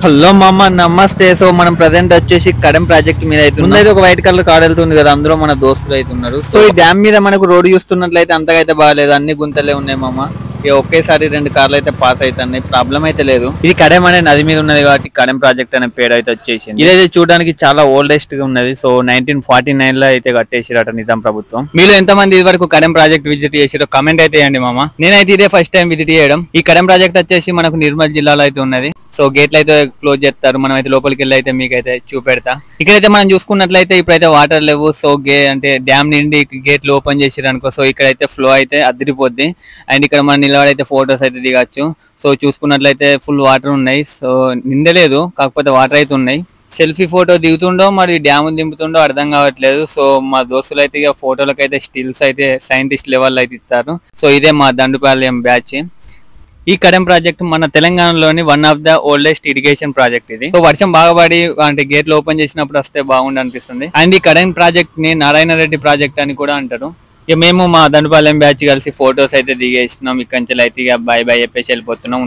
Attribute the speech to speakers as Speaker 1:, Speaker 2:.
Speaker 1: Hello మామ నమస్తే. So మనం ప్రెసెంట్ వచ్చేసి కడెం ప్రాజెక్ట్ మీద అయితే ఒక వైట్ కలర్ కార్ వెళ్తుంది కదా, అందులో మన దోస్తులు అయితే ఉన్నారు. సో ఈ డ్యామ్ మీద మనకు రోడ్ చూస్తున్నట్లయితే అంతగా అయితే బాగాలేదు, అన్ని గుంతలే ఉన్నాయి మామ. ఒకేసారి 2 కార్లు అయితే పాస్ అవుతున్నాయి, ప్రాబ్లం అయితే లేదు. ఇది కడెం అనే నది మీద ఉన్నది కాబట్టి కడెం ప్రాజెక్ట్ అనే పేరు అయితే వచ్చేసింది. ఇదైతే చూడడానికి చాలా ఓల్డెస్ట్ గా ఉన్నది. సో 1949 లో అయితే కట్టేసిరట నిజాం ప్రభుత్వం. మీలో ఎంతమంది ఇది వరకు కడెం ప్రాజెక్ట్ విజిట్ చేసిరో కమెంట్ అయితే చేయండి మామ. నేనైతే ఇదే ఫస్ట్ టైం విజిట్ చేయడం. ఈ కడెం ప్రాజెక్ట్ వచ్చేసి మనకు నిర్మల్ జిల్లాలో అయితే ఉన్నది. సో గేట్లు అయితే క్లోజ్ చేస్తారు, మనం అయితే లోపలికి వెళ్ళి అయితే మీకైతే చూపెడతా. ఇక్కడైతే మనం చూసుకున్నట్లయితే ఇప్పుడైతే వాటర్ లేవు. సో అంటే డ్యామ్ నిండి గేట్లు ఓపెన్ చేసిరు అనుకో, సో ఇక్కడైతే ఫ్లో అయితే అదిరిపోద్ది. అండ్ ఇక్కడ మనం నిలబడైతే ఫొటోస్ అయితే దిగచ్చు. సో చూసుకున్నట్లయితే ఫుల్ వాటర్ ఉన్నాయి. సో నిండలేదు, కాకపోతే వాటర్ అయితే ఉన్నాయి. సెల్ఫీ ఫోటో దిగుతుండో మరి డ్యామ్ దింపుతుండో అర్థం కావట్లేదు. సో మా దోస్తులు అయితే ఇక ఫోటోలకు అయితే స్టిల్స్ అయితే సైంటిస్ట్ లెవెల్ అయితే ఇస్తారు. సో ఇదే మా దండుపాలెం బ్యాచ్. ఈ కడెం ప్రాజెక్ట్ మన తెలంగాణలోని one of the oldest irrigation project ఇది. సో వర్షం బాగా పడి అంటే గేట్లు ఓపెన్ చేసినప్పుడు వస్తే బాగుండు అనిపిస్తుంది. అండ్ ఈ కడెం ప్రాజెక్ట్ ని నారాయణ రెడ్డి ప్రాజెక్ట్ అని కూడా అంటారు. ఇక మేము మా దండుపాలెం బ్యాచ్ కలిసి ఫొటోస్ అయితే దిగేస్తున్నాం. ఇక్కడి నుంచి అయితే ఇక బై బై చెప్పేసి వెళ్ళిపోతున్నాం.